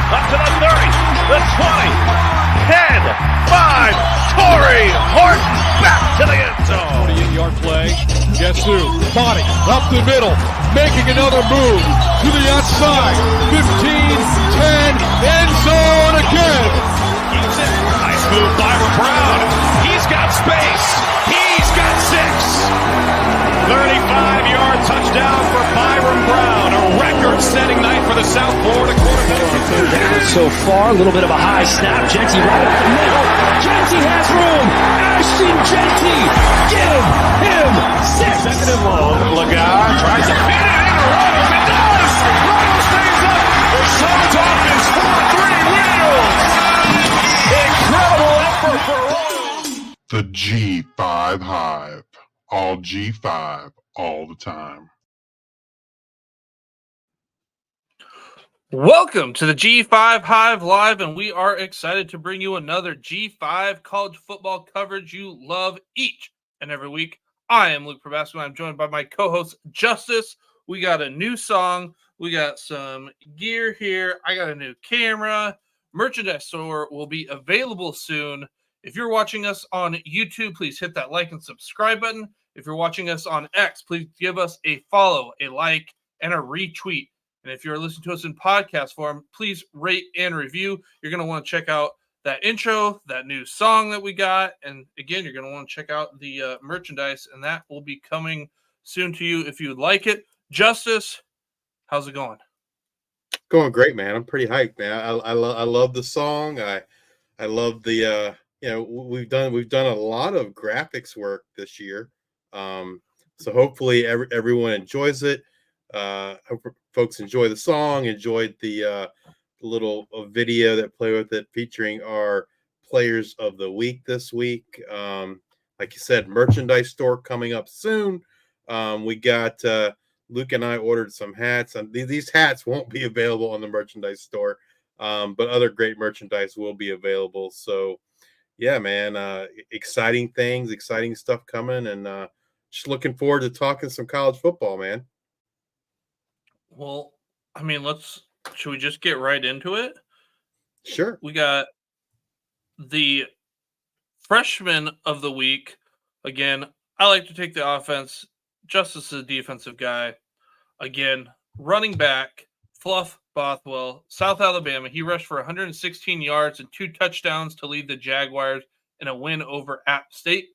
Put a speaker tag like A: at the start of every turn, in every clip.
A: up to the 30, the 20, 10, 5, Torrey Horton back to the end zone.
B: 48-yard play. Guess who? Body up the middle, making another move to the outside. 15, 10, end zone again.
A: Keeps it. Nice move by Brown. He's got space. He's got 6. 35-yard touchdown for Byron Brown. A record-setting night for the South Florida quarterback.
C: Down so far, a little bit of a high snap. Genty right up the middle. Genty has room. Ashton Genty, give him 6.
A: Second and long. Lagar tries to pin it in. Rotos, it does. Rotos stays up. The Suns offense 4-3 wheels. Incredible effort for Rotos.
D: The G5 Hive. All G5, all the time.
E: Welcome to the G5 Hive Live, and we are excited to bring you another G5 college football coverage you love each and every week. I am Luke Probasco, and I'm joined by my co-host, Justice. We got a new song. We got some gear here. I got a new camera. Merchandise store will be available soon. If you're watching us on YouTube, please hit that like and subscribe button. If you're watching us on X, please give us a follow, a like, and a retweet. And if you're listening to us in podcast form, please rate and review. You're going to want to check out that intro, that new song that we got. And again, you're going to want to check out the merchandise, and that will be coming soon to you if you would like it. Justice, how's it going?
F: Going great, man. I'm pretty hyped, man. I love the song. I love the we've done a lot of graphics work this year. So hopefully everyone enjoys it. Hope folks enjoy the song, enjoyed the little video that play with it featuring our players of the week this week. Like you said, merchandise store coming up soon. We got Luke and I ordered some hats. These hats won't be available on the merchandise store, but other great merchandise will be available. So yeah, man, exciting things, exciting stuff coming, and just looking forward to talking some college football, man.
E: Well, I mean, should we just get right into it?
F: Sure.
E: We got the freshman of the week. Again, I like to take the offense. Justice is a defensive guy. Again, running back, Fluff Bothwell, South Alabama. He rushed for 116 yards and 2 touchdowns to lead the Jaguars in a win over App State.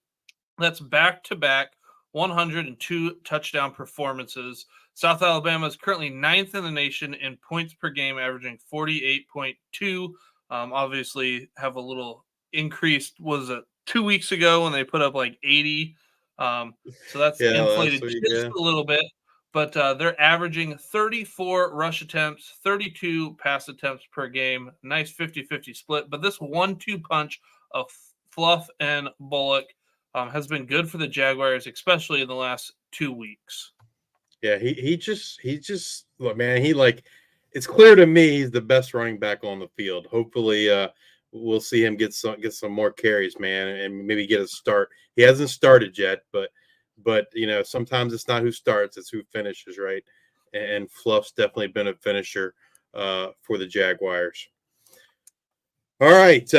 E: That's back-to-back 102 touchdown performances. South Alabama is currently 9th in the nation in points per game, averaging 48.2. Obviously, have a little increase. Was it 2 weeks ago when they put up like 80? So that's inflated just a little bit. But they're averaging 34 rush attempts, 32 pass attempts per game. Nice 50-50 split. But this 1-2 punch of Fluff and Bullock has been good for the Jaguars, especially in the last 2 weeks.
F: Yeah, he just look, man, it's clear to me he's the best running back on the field. Hopefully we'll see him get some more carries, man, and maybe get a start. He hasn't started yet, but sometimes it's not who starts, it's who finishes, right? And Fluff's definitely been a finisher for the Jaguars. All right,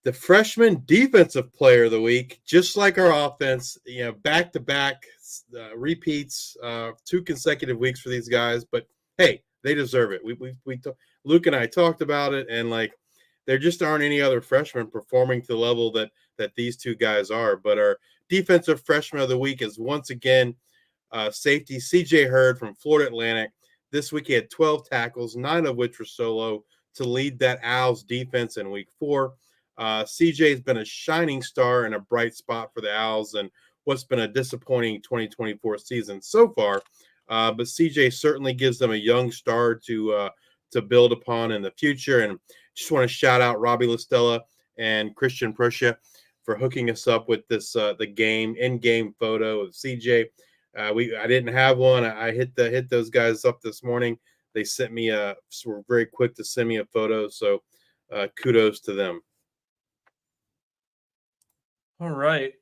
F: the freshman defensive player of the week, just like our offense, back-to-back repeats, 2 consecutive weeks for these guys. But hey, they deserve it. Luke and I talked about it, and there just aren't any other freshmen performing to the level that these 2 guys are. But our defensive freshman of the week is once again safety CJ Hurd from Florida Atlantic. This week he had 12 tackles, 9 of which were solo, to lead that Owls defense in week 4. CJ has been a shining star and a bright spot for the Owls and what's been a disappointing 2024 season so far. But CJ certainly gives them a young star to build upon in the future. And just want to shout out Robbie Listella and Christian Prussia for hooking us up with this the in-game photo of CJ. I didn't have one. I hit those guys up this morning. They sent me were very quick to send me a photo. So kudos to them.
E: All right.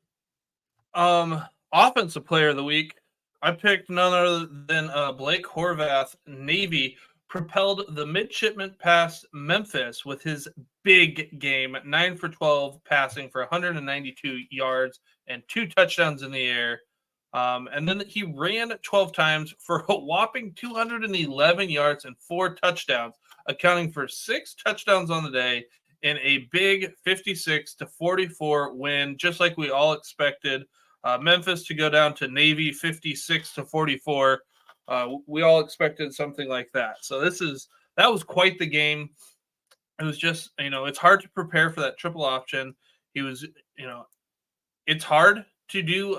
E: Offensive player of the week. I picked none other than Blake Horvath, Navy, propelled the midshipman past Memphis with his big game, 9 for 12 passing for 192 yards and 2 touchdowns in the air. And then he ran 12 times for a whopping 211 yards and 4 touchdowns, accounting for 6 touchdowns on the day in a big 56-44 win, just like we all expected. Memphis to go down to Navy 56-44. We all expected something like that. So that was quite the game. It was just, it's hard to prepare for that triple option. He was, it's hard to do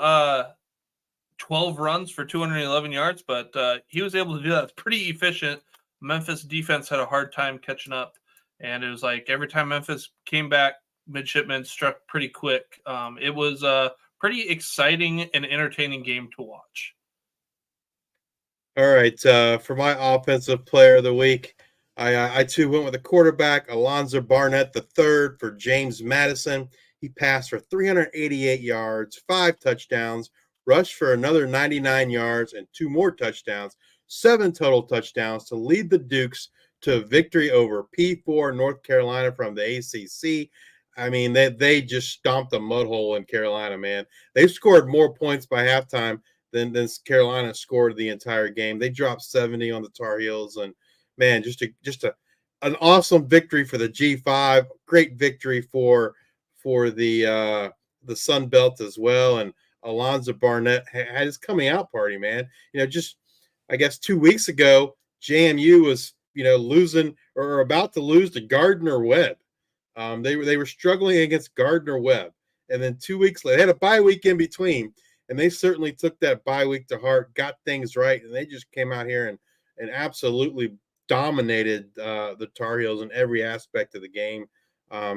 E: 12 runs for 211 yards, but he was able to do that. It's pretty efficient. Memphis defense had a hard time catching up, and it was like every time Memphis came back, midshipmen struck pretty quick. It was a pretty exciting and entertaining game to watch.
F: All right, for my offensive player of the week, I too went with the quarterback, Alonzo Barnett III for James Madison. He passed for 388 yards, 5 touchdowns, rushed for another 99 yards and 2 more touchdowns, 7 total touchdowns to lead the Dukes to a victory over P4 North Carolina from the ACC. I mean, they just stomped a mud hole in Carolina, man. They scored more points by halftime than Carolina scored the entire game. They dropped 70 on the Tar Heels, and man, just an awesome victory for the G5. Great victory for the Sun Belt as well. And Alonzo Barnett had his coming out party, man. Just I guess 2 weeks ago, JMU was losing or about to lose to Gardner Webb. They were struggling against Gardner Webb, and then 2 weeks later, they had a bye week in between. And they certainly took that bye week to heart, got things right, and they just came out here and absolutely dominated the Tar Heels in every aspect of the game.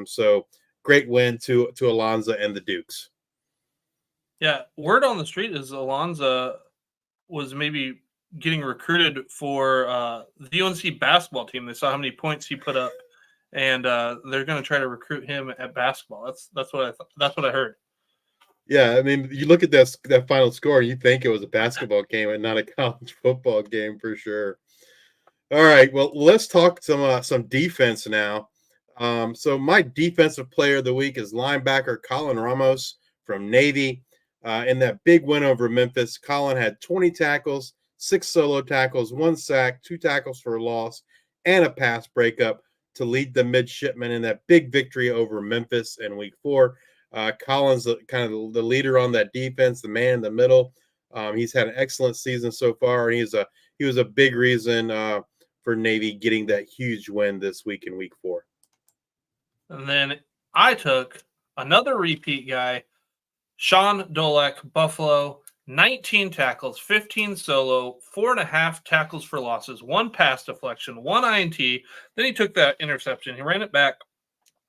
F: So great win to Alonzo and the Dukes.
E: Yeah, word on the street is Alonzo was maybe getting recruited for the UNC basketball team. They saw how many points he put up, and they're going to try to recruit him at basketball. That's what I thought. That's what I heard.
F: Yeah, I mean, you look at that final score, you think it was a basketball game and not a college football game for sure. All right, well, let's talk some defense now. So my defensive player of the week is linebacker Colin Ramos from Navy. In that big win over Memphis, Colin had 20 tackles, 6 solo tackles, 1 sack, 2 tackles for a loss, and a pass breakup to lead the midshipmen in that big victory over Memphis in Week 4. Colin's kind of the leader on that defense, the man in the middle. He's had an excellent season so far, and he was a big reason for Navy getting that huge win this week in Week 4.
E: And then I took another repeat guy, Sean Dolak, Buffalo, 19 tackles, 15 solo, 4.5 tackles for losses, 1 pass deflection, 1 INT. Then he took that interception. He ran it back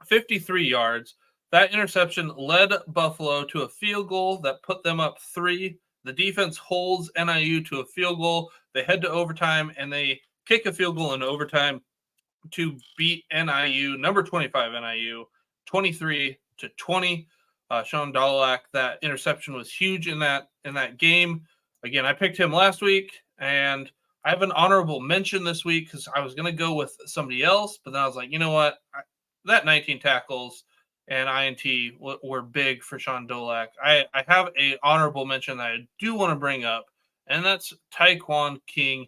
E: 53 yards. That interception led Buffalo to a field goal that put them up 3. The defense holds NIU to a field goal. They head to overtime, and they kick a field goal in overtime to beat NIU, number 25 NIU, 23-20. Sean Dolak, that interception was huge in that game. Again, I picked him last week, and I have an honorable mention this week because I was going to go with somebody else, but then I was like, you know what? That 19 tackles and INT were big for Sean Dolak. I have an honorable mention that I do want to bring up, and that's Taekwon King.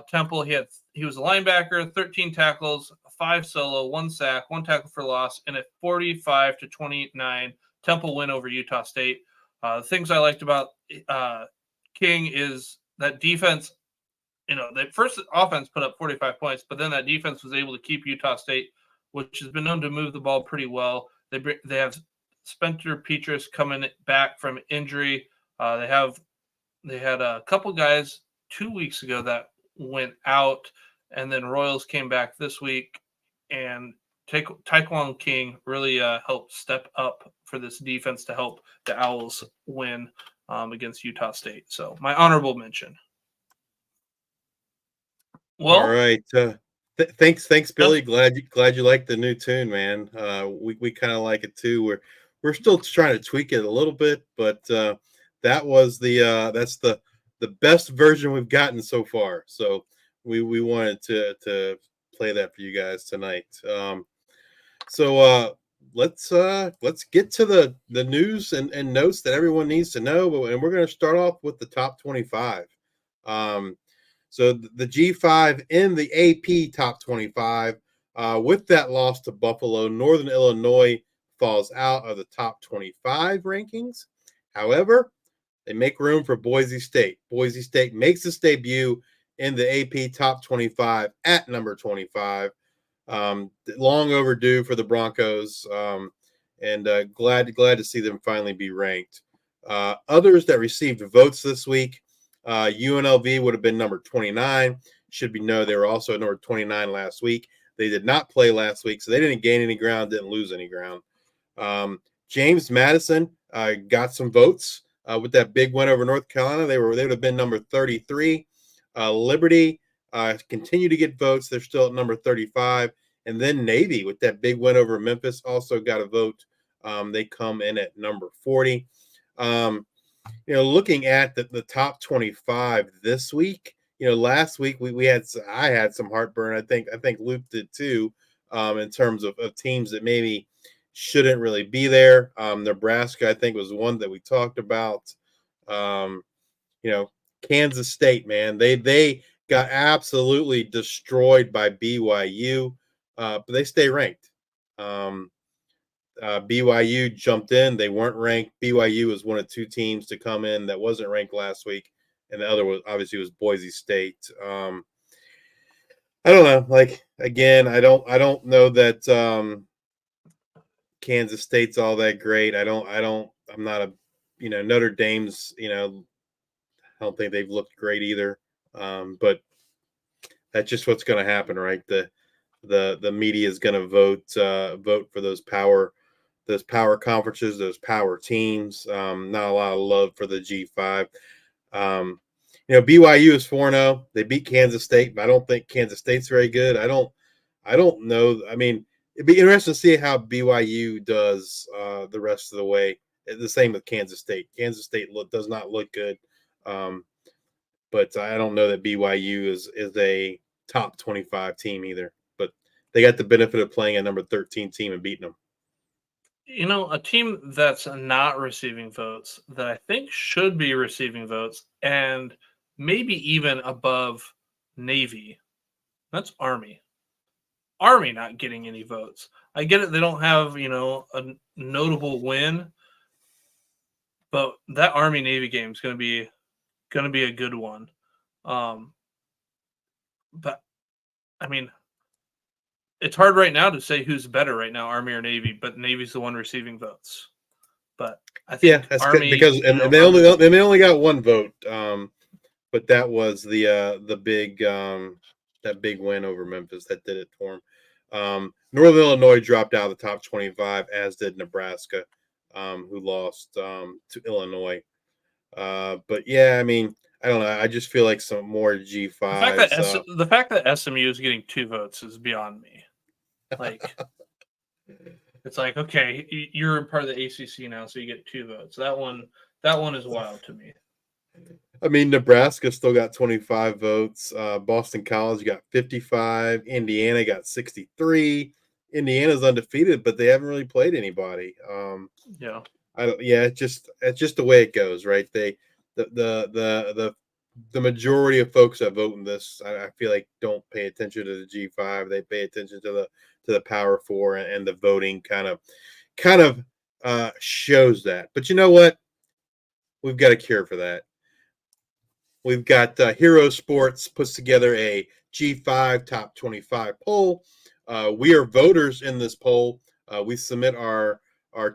E: Temple, he was a linebacker, 13 tackles, 5 solo, 1 sack, 1 tackle for loss, and a 45-29 Temple win over Utah State. Things I liked about King is that defense. The first offense put up 45 points, but then that defense was able to keep Utah State, which has been known to move the ball pretty well. They have Spencer Petras coming back from injury. They had a couple guys 2 weeks ago that went out, and then Royals came back this week, and Taekwon King really helped step up for this defense to help the Owls win against Utah State. So my honorable mention. Well,
F: all right. Thanks, Billy. Glad you like the new tune, man. We kind of like it too. We're still trying to tweak it a little bit, but that was that's the best version we've gotten so far. So we wanted to play that for you guys tonight. So let's get to the news and notes that everyone needs to know. And we're going to start off with the top 25. So the G5 in the AP top 25. With that loss to Buffalo, Northern Illinois falls out of the top 25 rankings. However, they make room for Boise State. Boise State makes its debut in the AP top 25 at number 25. Long overdue for the Broncos, and glad to see them finally be ranked. Others that received votes this week, UNLV would have been number 29. Should be know they were also number 29 last week. They did not play last week, so they didn't gain any ground, didn't lose any ground. James Madison got some votes with that big win over North Carolina. They would have been number 33. Liberty continue to get votes. They're still at number 35. And then Navy with that big win over Memphis also got a vote. They come in at number 40. Looking at the top 25 this week, last week I had some heartburn. I think Luke did too, in terms of teams that maybe shouldn't really be there. Nebraska, I think, was one that we talked about. Kansas State, man, they got absolutely destroyed by BYU, but they stay ranked. BYU jumped in. They weren't ranked. BYU was one of two teams to come in that wasn't ranked last week, and the other was obviously Boise State. I don't know. Like, again, I don't know that Kansas State's all that great. I'm not a Notre Dame's, I don't think they've looked great either. But that's just what's going to happen, right? The media is going to vote for those power conferences, those power teams. Not a lot of love for the G5. BYU is 4-0. They beat Kansas State, but I don't think Kansas State's very good. I don't know. I mean, it'd be interesting to see how BYU does the rest of the way. The same with Kansas State. Kansas State does not look good. But I don't know that BYU is a top 25 team either. But they got the benefit of playing a number 13 team and beating them.
E: A team that's not receiving votes that I think should be receiving votes and maybe even above Navy, that's Army. Army not getting any votes. I get it. They don't have, a notable win, but that Army Navy game is going to be a good one. But I mean, it's hard right now to say who's better right now, Army or Navy, but Navy's the one receiving votes. But I think
F: that's
E: Army,
F: good because they only got one vote. But that was the big that big win over Memphis that did it for them. Northern Illinois dropped out of the top 25, as did Nebraska, who lost to Illinois. But yeah, I mean, I don't know. I just feel like some more G5.
E: The fact that SMU is getting 2 votes is beyond me. Like, it's like, okay, you're part of the ACC now, so you get 2 votes. That one is wild to me.
F: I mean, Nebraska still got 25 votes. Boston College got 55. Indiana got 63. Indiana's undefeated, but they haven't really played anybody.
E: Yeah.
F: It's just the way it goes, right? The majority of folks that vote in this, I feel like, don't pay attention to the G5. They pay attention to the Power 4, and the voting kind of shows that. But you know what? We've got a cure for that. We've got Hero Sports puts together a G5 top 25 poll. We are voters in this poll. We submit our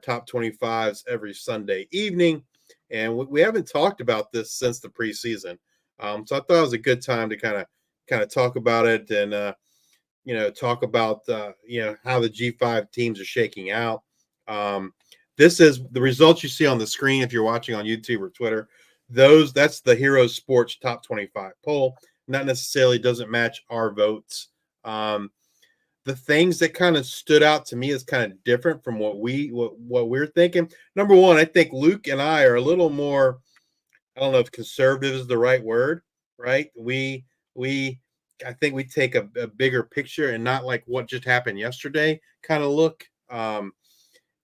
F: top 25s every Sunday evening, and we haven't talked about this since the preseason. So I thought it was a good time to kind of talk about it, and talk about how the G5 teams are shaking out. This is the results you see on the screen if you're watching on YouTube or Twitter. That's the Hero Sports top 25 poll. Not necessarily doesn't match our votes. The things that kind of stood out to me is kind of different from what we're thinking. Number one, I think Luke and I are a little more, I don't know if conservative is the right word, right? We I think we take a bigger picture and not like what just happened yesterday kind of look. And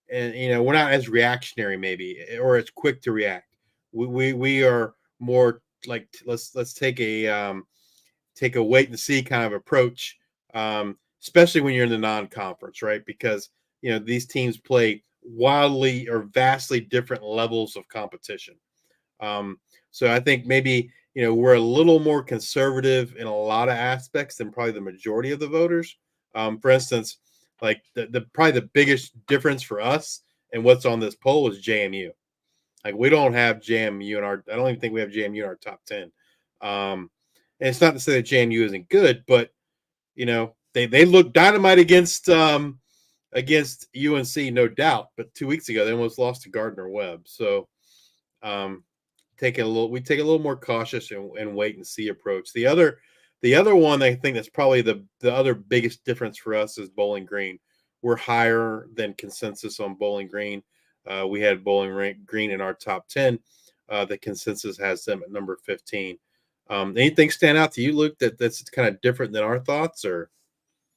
F: we're not as reactionary maybe or as quick to react. We are more like let's take a wait and see kind of approach, especially when you're in the non-conference, right? Because these teams play wildly or vastly different levels of competition. So I think maybe we're a little more conservative in a lot of aspects than probably the majority of the voters. For instance, like the probably the biggest difference for us and what's on this poll is JMU. Like we don't have JMU in our. I don't even think we have JMU in our top 10. And it's not to say that JMU isn't good, but they look dynamite against UNC, no doubt. But 2 weeks ago, they almost lost to Gardner Webb. So we take a little more cautious and wait and see approach. The other one I think that's probably the other biggest difference for us is Bowling Green. We're higher than consensus on Bowling Green. We had Bowling Green in our top 10. The consensus has them at number 15. Anything stand out to you, Luke, that's kind of different than our thoughts? Or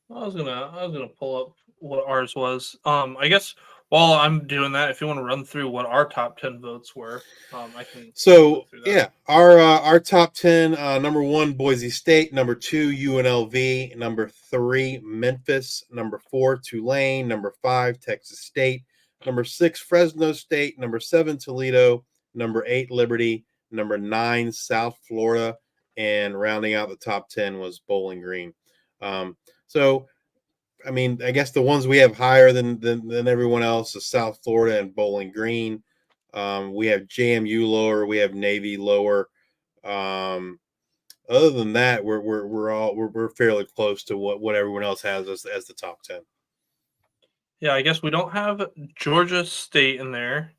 E: I was gonna pull up what ours was. I guess while I'm doing that, if you want to run through what our top 10 votes were, I can.
F: So
E: go through that.
F: yeah, our top 10: number 1 Boise State, number 2 UNLV, number 3 Memphis, number 4 Tulane, number 5 Texas State, number 6 Fresno State, number 7 Toledo, number 8 Liberty, number 9 South Florida, and rounding out the top 10 was Bowling Green. So I mean, I guess the ones we have higher than everyone else is South Florida and Bowling Green. We have JMU lower. We have Navy lower. Other than that, we're fairly close to what everyone else has as the top 10.
E: Yeah, I guess we don't have Georgia State in there,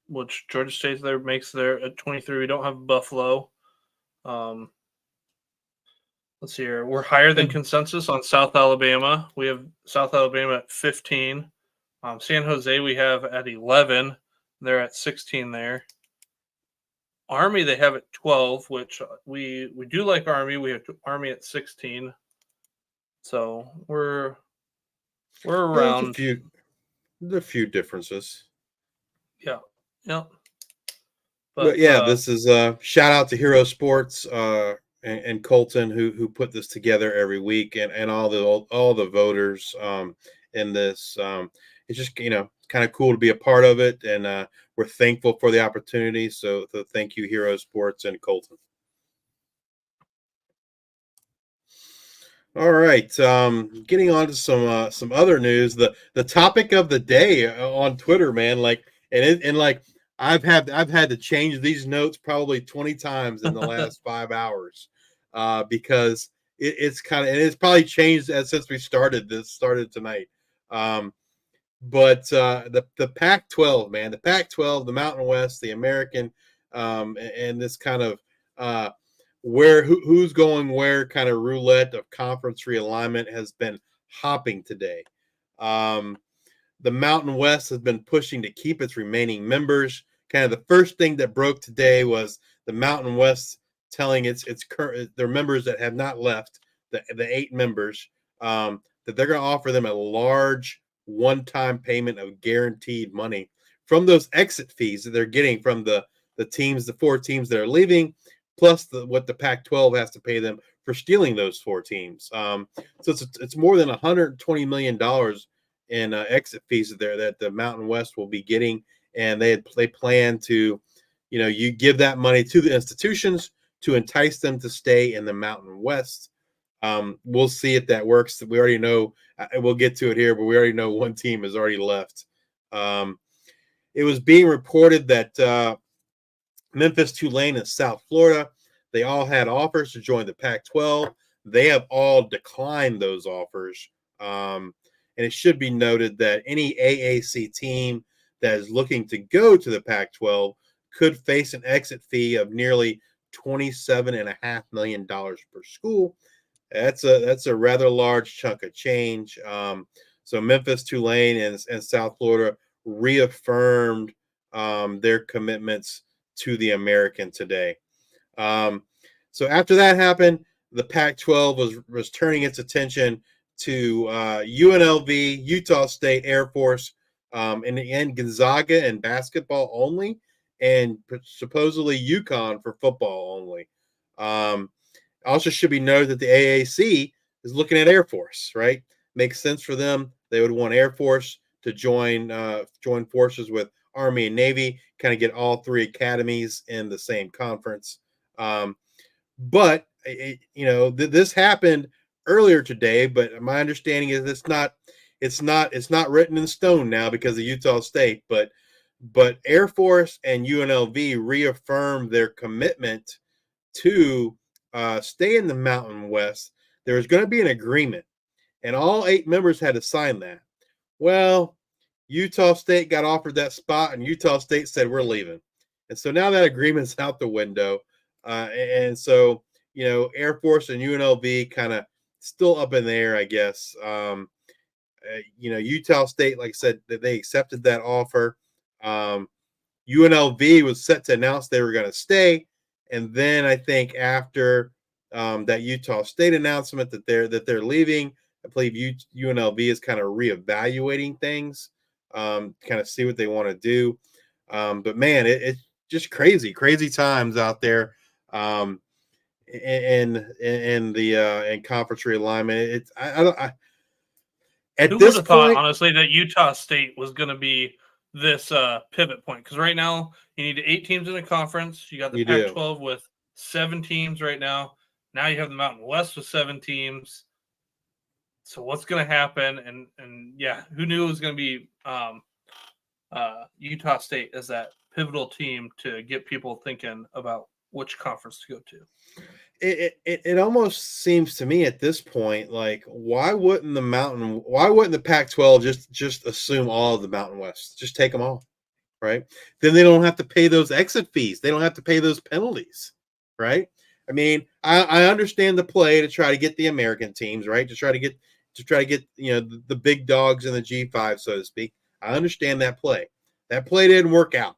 E: which Georgia State there makes there at 23. We don't have Buffalo. Let's see here. We're higher than consensus on South Alabama. We have South Alabama at 15. San Jose we have at 11. They're at 16 there. Army they have at 12, which we do like Army. We have Army at 16. So we're around.
F: There's a few differences.
E: Yeah.
F: But yeah, this is shout out to Hero Sports and Colton who put this together every week, and all the voters in this. It's just kind of cool to be a part of it, and we're thankful for the opportunity. So thank you, Hero Sports and Colton. All right, getting on to some other news. The topic of the day on Twitter, man, I've had to change these notes probably 20 times in the last 5 hours because it's probably changed since we started tonight. But the Pac-12, man, the Pac-12, the Mountain West, the American, and this kind of who's going where kind of roulette of conference realignment has been hopping today. The Mountain West has been pushing to keep its remaining members. Kind of the first thing that broke today was the Mountain West telling their members that have not left, the 8 members, that they're going to offer them a large one-time payment of guaranteed money from those exit fees that they're getting from the 4 teams that are leaving, plus what the Pac-12 has to pay them for stealing those 4 teams. So it's more than $120 million in exit fees that the Mountain West will be getting, and they plan to, you give that money to the institutions to entice them to stay in the Mountain West. We'll see if that works. We already know. We'll get to it here, but we already know one team has already left. It was being reported that Memphis, Tulane, and South Florida, they all had offers to join the Pac-12. They have all declined those offers. And it should be noted that any AAC team that is looking to go to the Pac-12 could face an exit fee of nearly $27.5 million per school. That's a rather large chunk of change. So Memphis, Tulane, and South Florida reaffirmed their commitments to the American today. So after that happened, the Pac-12 was turning its attention to UNLV, Utah State, Air Force, in the end, Gonzaga and basketball only, and supposedly UConn for football only. Also should be noted that the AAC is looking at Air Force, right? Makes sense for them. They would want Air Force to join forces with Army and Navy, kind of get all three academies in the same conference. But this happened earlier today. But my understanding is it's not written in stone now because of Utah State. But Air Force and UNLV reaffirmed their commitment to stay in the Mountain West. There was going to be an agreement, and all 8 members had to sign that. Well, Utah State got offered that spot, and Utah State said, we're leaving. And so now that agreement's out the window. And so, Air Force and UNLV kind of still up in the air, I guess. Utah State, like I said, that they accepted that offer. UNLV was set to announce they were going to stay. And then I think after that Utah State announcement that they're leaving, I believe UNLV is kind of reevaluating things, kind of see what they want to do. But man, it's just crazy times out there. In conference realignment,
E: Who would have thought, honestly, that Utah State was going to be this pivot point? Because right now you need 8 teams in a conference. You got the Pac-12 with 7 teams right now. Now you have the Mountain West with 7 teams. So what's going to happen? And yeah, who knew it was going to be Utah State as that pivotal team to get people thinking about which conference to go to?
F: It almost seems to me at this point, like, why wouldn't the Pac-12 just assume all of the Mountain West? Just take them all, right? Then they don't have to pay those exit fees. They don't have to pay those penalties, right? I mean, I understand the play to try to get the American teams, right? To try to get the big dogs in the G5, so to speak. I understand that play. That play didn't work out.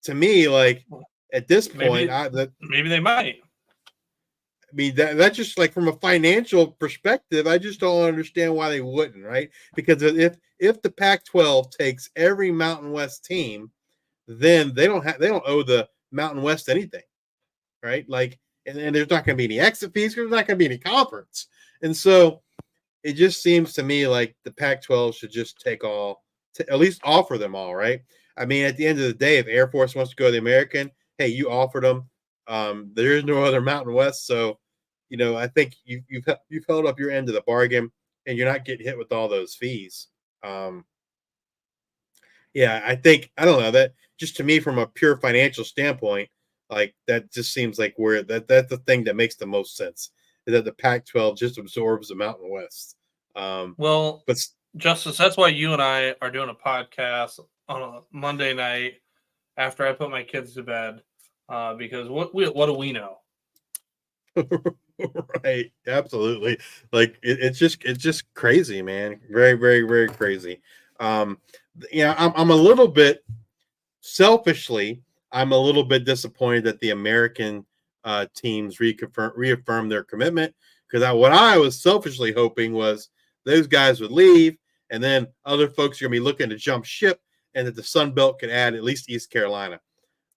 F: To me, like, at this point,
E: maybe they might.
F: I mean, that's just like from a financial perspective, I just don't understand why they wouldn't, right? Because if the Pac-12 takes every Mountain West team, then they don't owe the Mountain West anything, right? Like, and there's not going to be any exit fees. There's not going to be any conference, and so it just seems to me like the Pac-12 should just take all, at least offer them all, right? I mean, at the end of the day, if Air Force wants to go to the American, hey, you offered them. There is no other Mountain West, so I think you've held up your end of the bargain, and you're not getting hit with all those fees. Yeah, I don't know, that just to me from a pure financial standpoint, like that just seems like that's the thing that makes the most sense, is that the Pac-12 just absorbs the Mountain West.
E: But Justice, that's why you and I are doing a podcast on a Monday night after I put my kids to bed, because what do we know?
F: Right, absolutely. Like it's just crazy, man. Very, very, very crazy. I'm a little bit selfishly, I'm a little bit disappointed that the American teams reaffirmed their commitment, because what I was selfishly hoping was those guys would leave, and then other folks are gonna be looking to jump ship, and that the Sun Belt could add at least East Carolina.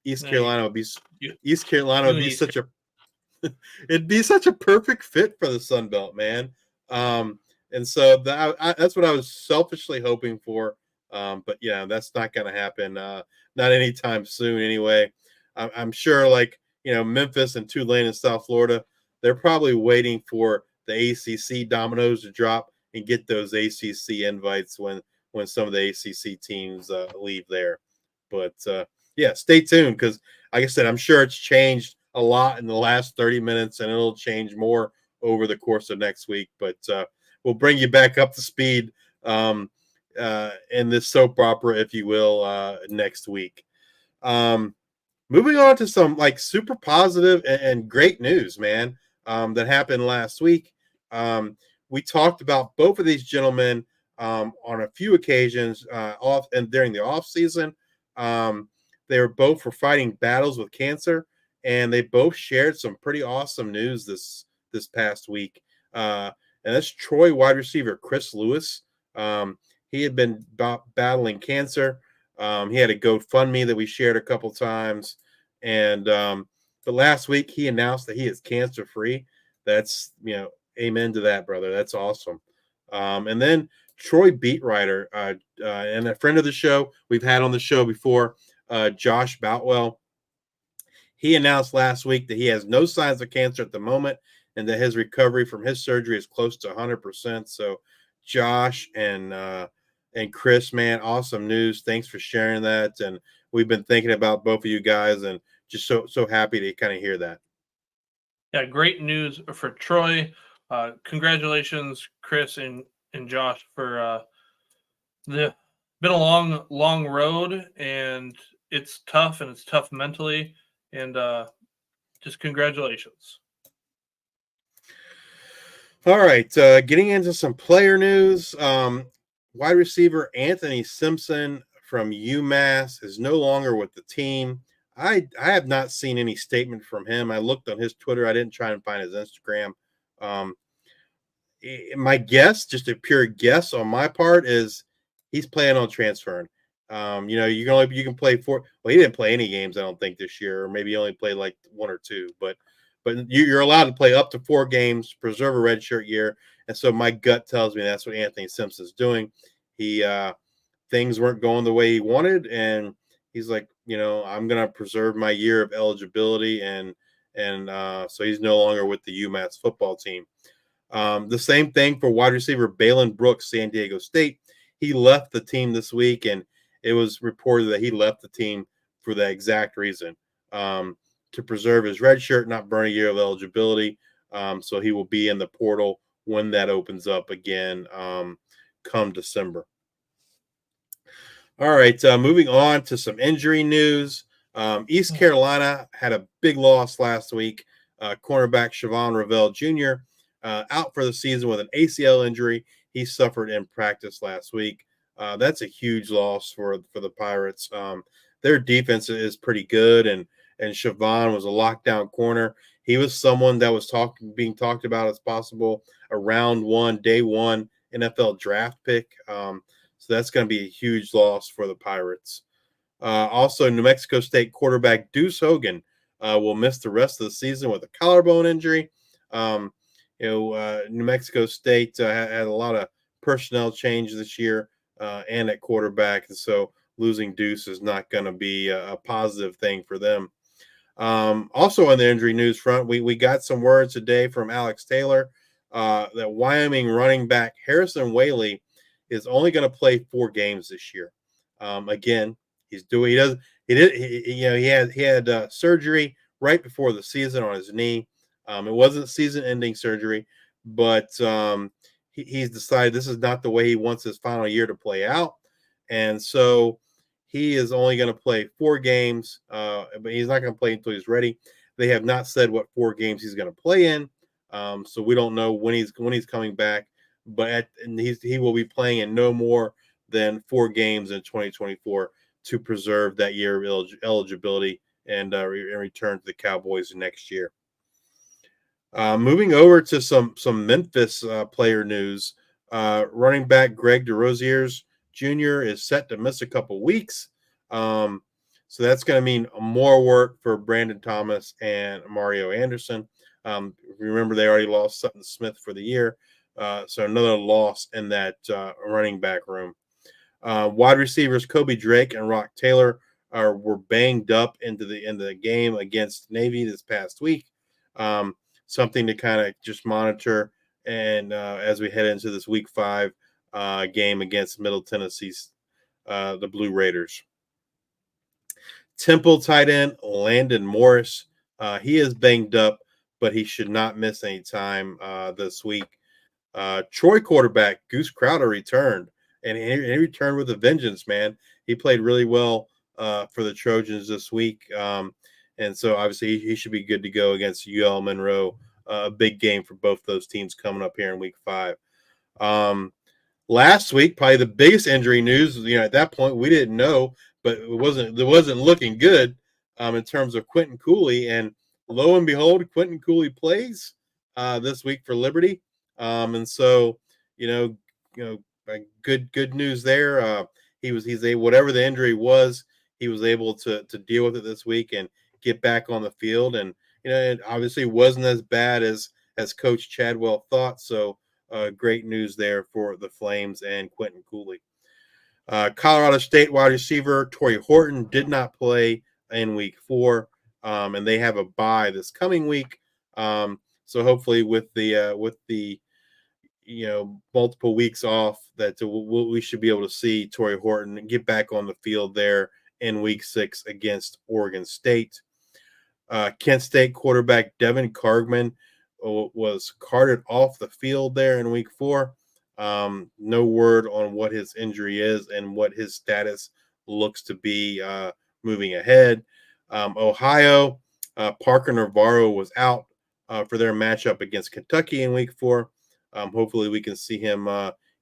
F: East Carolina would be such a it'd be such a perfect fit for the Sun Belt, man. And so that's what I was selfishly hoping for. But yeah, that's not going to happen. Not anytime soon, anyway. I'm sure, like Memphis and Tulane in South Florida, they're probably waiting for the ACC dominoes to drop and get those ACC invites when some of the ACC teams leave there. But yeah, stay tuned, because, like I said, I'm sure it's changed a lot in the last 30 minutes, and it'll change more over the course of next week. But we'll bring you back up to speed in this soap opera, if you will, next week. Moving on to some like super positive and great news, man, that happened last week. We talked about both of these gentlemen on a few occasions during the off season. They were both fighting battles with cancer, and they both shared some pretty awesome news this past week. And that's Troy wide receiver Chris Lewis. He had been battling cancer. He had a GoFundMe that we shared a couple times. And but last week he announced that he is cancer free. That's, amen to that, brother. That's awesome. And then Troy beat writer and a friend of the show we've had on the show before, Josh Boutwell. He announced last week that he has no signs of cancer at the moment and that his recovery from his surgery is close to 100%. So Josh and Chris, man, awesome news. Thanks for sharing that. And we've been thinking about both of you guys and just so happy to kind of hear that.
E: Yeah, great news for Troy. Congratulations, Chris and Josh, for been a long road, and it's tough, and it's tough mentally, and just congratulations.
F: All right, getting into some player news. Wide receiver Anthony Simpson from UMass is no longer with the team. I have not seen any statement from him. I looked on his Twitter. I didn't try and find his Instagram. My guess, just a pure guess on my part, is he's planning on transferring. You can play four. Well, he didn't play any games, I don't think, this year, or maybe he only played like one or two. But you're allowed to play up to 4 games, preserve a redshirt year, and so my gut tells me that's what Anthony Simpson's doing. He things weren't going the way he wanted, and he's like, I'm gonna preserve my year of eligibility, and so he's no longer with the UMass football team. The same thing for wide receiver Balin Brooks, San Diego State. He left the team this week, and it was reported that he left the team for that exact reason, to preserve his red shirt, not burn a year of eligibility. So he will be in the portal when that opens up again come December. All right, moving on to some injury news. East Carolina had a big loss last week. Cornerback Siobhan Ravel Jr. Out for the season with an ACL injury he suffered in practice last week. That's a huge loss for the Pirates. Their defense is pretty good, and Siobhan was a lockdown corner. He was someone that was being talked about as possible a round 1, day 1 NFL draft pick. So that's going to be a huge loss for the Pirates. Also, New Mexico State quarterback Deuce Hogan will miss the rest of the season with a collarbone injury. New Mexico State had a lot of personnel change this year and at quarterback, and so losing Deuce is not going to be a positive thing for them. Also on the injury news front, we got some words today from Alex Taylor that Wyoming running back Harrison Whaley is only going to play 4 games this year. Again, he had surgery right before the season on his knee. It wasn't season-ending surgery, but he's decided this is not the way he wants his final year to play out, and so he is only going to play 4 games, but he's not going to play until he's ready. They have not said what 4 games he's going to play in, so we don't know when he's coming back. But he will be playing in no more than 4 games in 2024 to preserve that year of eligibility and return to the Cowboys next year. Moving over to some Memphis player news, running back Greg DeRosiers Jr. is set to miss a couple weeks. So that's going to mean more work for Brandon Thomas and Mario Anderson. Remember, they already lost Sutton Smith for the year. So another loss in that running back room. Wide receivers Kobe Drake and Rock Taylor were banged up in the game against Navy this past week. Something to kind of just monitor, and as we head into this Week 5 game against Middle Tennessee's the Blue Raiders. Temple tight end Landon Morris, he is banged up, but he should not miss any time this week. Troy quarterback Goose Crowder returned, and he returned with a vengeance, man. He played really well for the Trojans this week, and so obviously he should be good to go against UL Monroe. A big game for both those teams coming up here in Week 5. Last week, probably the biggest injury news. At that point we didn't know, but it wasn't looking good in terms of Quentin Cooley, and lo and behold, Quentin Cooley plays. this week for Liberty. And so, good news there. He's able, whatever the injury was, he was able to deal with it this week and get back on the field. And it obviously wasn't as bad as Coach Chadwell thought. So great news there for the Flames and Quentin Cooley. Colorado State wide receiver Torrey Horton did not play in week 4, and they have a bye this coming week. So hopefully with the multiple weeks off, that we should be able to see Torrey Horton get back on the field there in week 6 against Oregon State. Kent State quarterback Devin Cargman was carted off the field there in week 4. No word on what his injury is and what his status looks to be moving ahead. Ohio, Parker Navarro was out for their matchup against Kentucky in week 4. Hopefully we can see him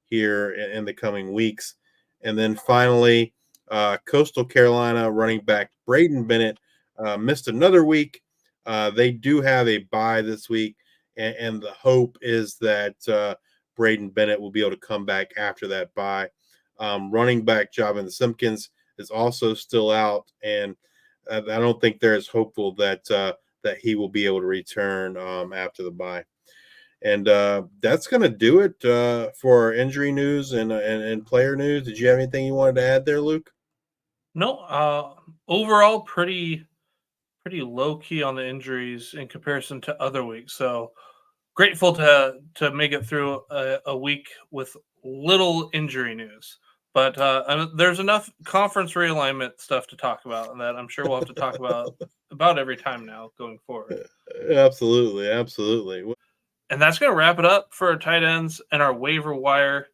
F: here in the coming weeks. And then finally, Coastal Carolina running back Braden Bennett missed another week. They do have a bye this week, and the hope is that Braden Bennett will be able to come back after that bye. Running back Javon Simpkins is also still out, and I don't think they're as hopeful that he will be able to return after the bye. And that's going to do it for our injury news and player news. Did you have anything you wanted to add there, Luke?
E: No. Overall, pretty low key on the injuries in comparison to other weeks. So grateful to make it through a week with little injury news. But there's enough conference realignment stuff to talk about, and that I'm sure we'll have to talk about every time now going forward.
F: Absolutely.
E: And that's going to wrap it up for our tight ends and our waiver wire.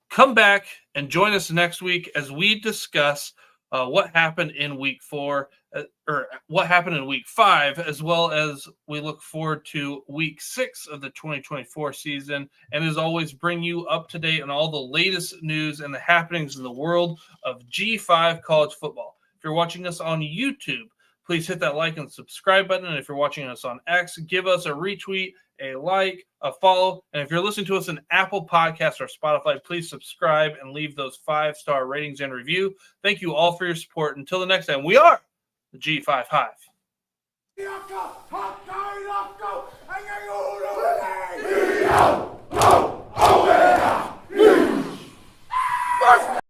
E: Come back and join us next week as we discuss what happened in week 4 or what happened in week 5, as well as we look forward to week 6 of the 2024 season. And as always, bring you up to date on all the latest news and the happenings in the world of G5 college football. If you're watching us on YouTube, please hit that like and subscribe button. And if you're watching us on X, give us a retweet, a like, a follow. And if you're listening to us on Apple Podcasts or Spotify, please subscribe and leave those 5-star ratings and review. Thank you all for your support. Until the next time, we are the G5 Hive.